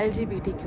LGBTQ।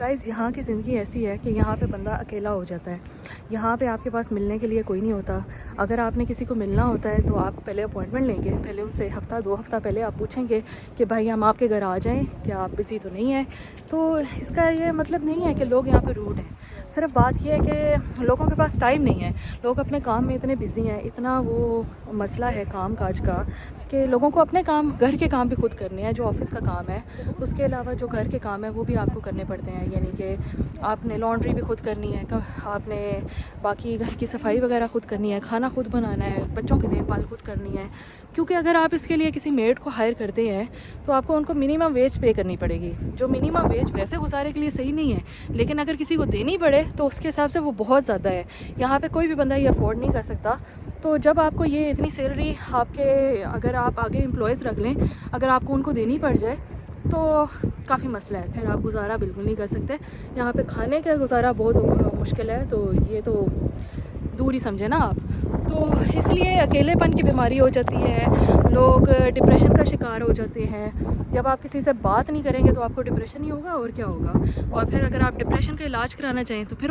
Guys یہاں کی زندگی ایسی ہے کہ یہاں پہ بندہ اکیلا ہو جاتا ہے. یہاں پہ آپ کے پاس ملنے کے لیے کوئی نہیں ہوتا. اگر آپ نے کسی کو ملنا ہوتا ہے تو آپ پہلے اپوائنٹمنٹ لیں گے, پہلے ان سے ہفتہ 2 ہفتہ پہلے آپ پوچھیں گے کہ بھائی ہم آپ کے گھر آ جائیں, کیا آپ بزی تو نہیں ہیں. تو اس کا یہ مطلب نہیں ہے کہ لوگ یہاں پہ روڈ ہیں, صرف بات یہ ہے کہ لوگوں کے پاس ٹائم نہیں ہے. لوگ اپنے کام میں اتنے بزی ہیں, اتنا وہ مسئلہ ہے کام کاج کا کہ لوگوں کو اپنے کام, گھر کے کام بھی خود کرنے ہیں. جو آفس کا کام ہے اس کے علاوہ جو گھر کے کام ہے وہ بھی آپ کو کرنے پڑتے ہیں. یعنی کہ آپ نے لانڈری بھی خود کرنی ہے, آپ نے باقی گھر کی صفائی وغیرہ خود کرنی ہے, کھانا خود بنانا ہے, بچوں کی دیکھ بھال خود کرنی ہے. کیونکہ اگر آپ اس کے لیے کسی میڈ کو ہائر کرتے ہیں تو آپ کو ان کو منیمم ویج پے کرنی پڑے گی, جو منیمم ویج ویسے گزارے کے لیے صحیح نہیں ہے, لیکن اگر کسی کو دینی پڑے تو اس کے حساب سے وہ بہت زیادہ ہے. یہاں پہ کوئی بھی بندہ یہ افورڈ نہیں کر سکتا. تو جب آپ کو یہ اتنی سیلری آپ کے, اگر آپ آگے امپلائیز رکھ لیں, اگر آپ کو ان کو دینی پڑ جائے تو کافی مسئلہ ہے, پھر آپ گزارا بالکل نہیں کر سکتے. یہاں پہ کھانے کا گزارا بہت مشکل ہے, تو یہ تو دور ہی سمجھے نا آپ. تو اس لیے اکیلے پن کی بیماری ہو جاتی ہے, لوگ ڈپریشن کا شکار ہو جاتے ہیں. جب آپ کسی سے بات نہیں کریں گے تو آپ کو ڈپریشن ہی ہوگا, اور کیا ہوگا. اور پھر اگر آپ ڈپریشن کا علاج کرانا چاہیں تو پھر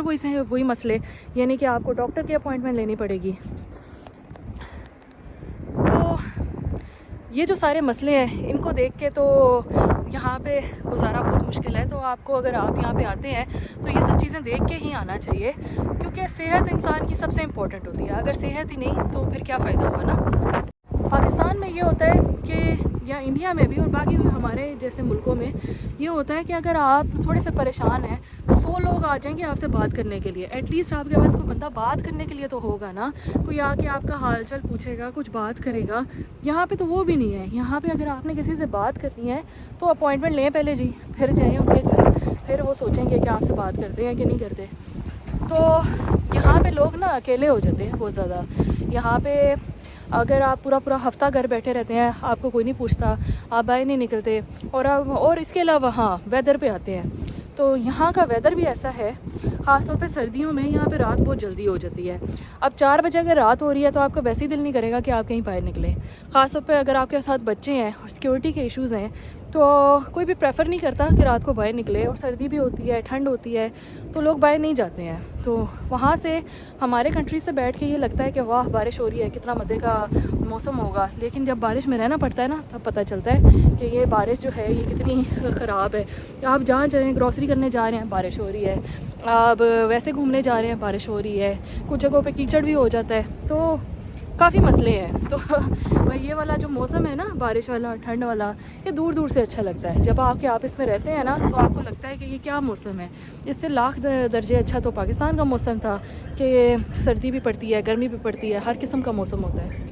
وہی مسئلے, یعنی کہ آپ کو ڈاکٹر کی اپوائنٹمنٹ لینی پڑے گی. تو یہ جو سارے مسئلے ہیں ان کو دیکھ کے تو یہاں پہ گزارا بہت مشکل ہے. تو آپ کو, اگر آپ یہاں پہ آتے ہیں تو یہ سب چیزیں دیکھ کے ہی آنا چاہیے, کیونکہ صحت انسان کی سب سے امپورٹنٹ ہوتی ہے. اگر صحت ہی نہیں تو پھر کیا فائدہ ہوا نا. پاکستان میں یہ ہوتا ہے کہ, یا انڈیا میں بھی اور باقی ہمارے جیسے ملکوں میں یہ ہوتا ہے کہ اگر آپ تھوڑے سے پریشان ہیں تو 100 لوگ آ جائیں گے آپ سے بات کرنے کے لیے. ایٹ لیسٹ آپ کے پاس کوئی بندہ بات کرنے کے لیے تو ہوگا نا, کوئی آ کے آپ کا حال چال پوچھے گا, کچھ بات کرے گا. یہاں پہ تو وہ بھی نہیں ہے. یہاں پہ اگر آپ نے کسی سے بات کرنی ہے تو اپوائنٹمنٹ لیں پہلے جی, پھر جائیں ان کے گھر, پھر وہ سوچیں گے کہ آپ سے بات کرتے ہیں کہ نہیں کرتے. تو یہاں پہ لوگ نا اکیلے ہو جاتے ہیں بہت زیادہ. یہاں پہ اگر آپ پورا ہفتہ گھر بیٹھے رہتے ہیں, آپ کو کوئی نہیں پوچھتا, آپ باہر نہیں نکلتے. اور اس کے علاوہ ہاں ویدر پہ آتے ہیں تو یہاں کا ویدر بھی ایسا ہے, خاص طور پہ سردیوں میں یہاں پہ رات بہت جلدی ہو جاتی ہے. اب 4 بجے اگر رات ہو رہی ہے تو آپ کا ویسے ہی دل نہیں کرے گا کہ آپ کہیں باہر نکلیں. خاص طور پہ اگر آپ کے ساتھ بچے ہیں اور سیکورٹی کے ایشوز ہیں تو کوئی بھی پریفر نہیں کرتا کہ رات کو باہر نکلے. اور سردی بھی ہوتی ہے, ٹھنڈ ہوتی ہے, تو لوگ باہر نہیں جاتے ہیں. تو وہاں سے ہمارے کنٹری سے بیٹھ کے یہ لگتا ہے کہ واہ بارش ہو رہی ہے, کتنا مزے کا موسم ہوگا. لیکن جب بارش میں رہنا پڑتا ہے نا تب پتہ چلتا ہے کہ یہ بارش جو ہے یہ کتنی خراب ہے. آپ جہاں جائیں, گروسری کرنے جا رہے ہیں بارش ہو رہی ہے, آپ ویسے گھومنے جا رہے ہیں بارش ہو رہی ہے, کچھ جگہوں پہ کیچڑ بھی ہو جاتا ہے. تو کافی مسئلے ہیں. تو بھائی یہ والا جو موسم ہے نا, بارش والا, ٹھنڈ والا, یہ دور دور سے اچھا لگتا ہے. جب آپ کے آپس میں رہتے ہیں نا تو آپ کو لگتا ہے کہ یہ کیا موسم ہے. اس سے لاکھ درجے اچھا تو پاکستان کا موسم تھا کہ سردی بھی پڑتی ہے, گرمی بھی پڑتی ہے, ہر قسم کا موسم ہوتا ہے.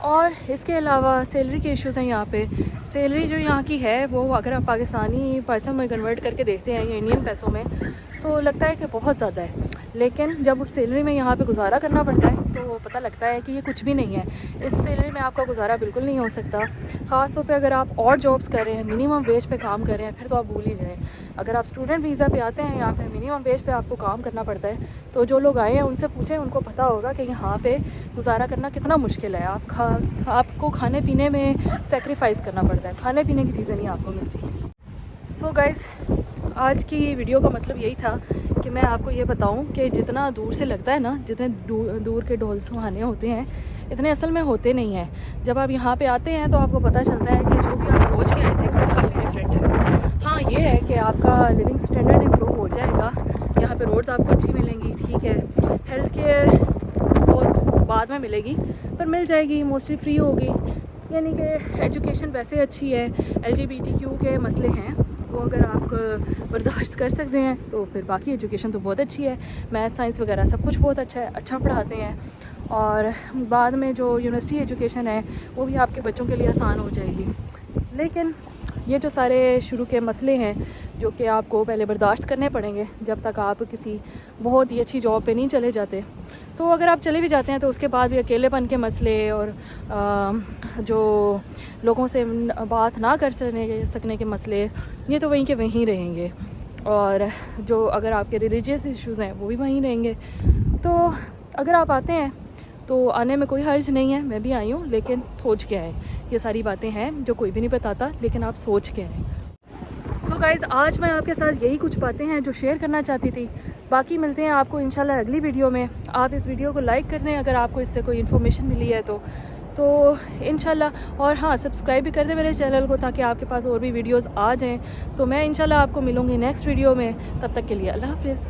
اور اس کے علاوہ سیلری کے ایشوز ہیں یہاں پہ. سیلری جو یہاں کی ہے وہ اگر آپ پاکستانی پیسوں میں کنورٹ کر کے دیکھتے ہیں یا انڈین پیسوں میں تو لگتا ہے کہ بہت زیادہ ہے. لیکن جب اس سیلری میں یہاں پہ گزارا کرنا پڑتا ہے تو پتہ لگتا ہے کہ یہ کچھ بھی نہیں ہے. اس سیلری میں آپ کا گزارا بالکل نہیں ہو سکتا. خاص طور پہ اگر آپ اور جابس کر رہے ہیں, منیمم ویج پہ کام کر رہے ہیں, پھر تو آپ بھول ہی جائیں. اگر آپ اسٹوڈنٹ ویزا پہ آتے ہیں یہاں پہ منیمم ویج پہ آپ کو کام کرنا پڑتا ہے. تو جو لوگ آئے ہیں ان سے پوچھیں, ان کو پتہ ہوگا کہ یہاں پہ گزارا کرنا کتنا مشکل ہے. آپ کو کھانے پینے میں سیکریفائز کرنا پڑتا ہے, کھانے پینے کی چیزیں نہیں آپ کو ملتی. سو گائز آج کی ویڈیو کا مطلب یہی تھا کہ میں آپ کو یہ بتاؤں کہ جتنا دور سے لگتا ہے نا, جتنے دور کے ڈھول سہانے ہوتے ہیں اتنے اصل میں ہوتے نہیں ہیں. جب آپ یہاں پہ آتے ہیں تو آپ کو پتہ چلتا ہے کہ جو بھی آپ سوچ کے آئے تھے اس سے کافی ڈفرینٹ ہے. ہاں یہ ہے کہ آپ کا لیونگ اسٹینڈرڈ امپروو ہو جائے گا. یہاں پہ روڈز آپ کو اچھی ملیں گی, ٹھیک ہے. ہیلتھ کیئر بہت بعد میں ملے گی پر مل جائے گی, موسٹلی فری ہوگی. یعنی کہ ایجوکیشن ویسے اچھی ہے. LGBTQ کے مسئلے ہیں وہ اگر آپ برداشت کر سکتے ہیں تو پھر باقی ایجوکیشن تو بہت اچھی ہے. میتھ سائنس وغیرہ سب کچھ بہت اچھا ہے, اچھا پڑھاتے ہیں. اور بعد میں جو یونیورسٹی ایجوکیشن ہے وہ بھی آپ کے بچوں کے لیے آسان ہو جائے گی. لیکن یہ جو سارے شروع کے مسئلے ہیں جو کہ آپ کو پہلے برداشت کرنے پڑیں گے جب تک آپ کسی بہت ہی اچھی جاب پہ نہیں چلے جاتے. تو اگر آپ چلے بھی جاتے ہیں تو اس کے بعد بھی اکیلے پن کے مسئلے اور جو لوگوں سے بات نہ کر سکنے کے مسئلے, یہ تو وہیں کے وہیں رہیں گے. اور جو اگر آپ کے ریلیجیس ایشوز ہیں وہ بھی وہیں رہیں گے. تو اگر آپ آتے ہیں تو آنے میں کوئی حرج نہیں ہے, میں بھی آئی ہوں, لیکن سوچ کے آئیں. یہ ساری باتیں ہیں جو کوئی بھی نہیں بتاتا, لیکن آپ سوچ کے آئیں. سو تو گائز آج میں آپ کے ساتھ یہی کچھ باتیں ہیں جو شیئر کرنا چاہتی تھی. باقی ملتے ہیں آپ کو انشاءاللہ اگلی ویڈیو میں. آپ اس ویڈیو کو لائک کر دیں اگر آپ کو اس سے کوئی انفارمیشن ملی ہے تو انشاءاللہ. اور ہاں سبسکرائب بھی کر دیں میرے چینل کو تاکہ آپ کے پاس اور بھی ویڈیوز آ جائیں. تو میں انشاءاللہ آپ کو ملوں گی نیکسٹ ویڈیو میں. تب تک کے لیے اللہ حافظ.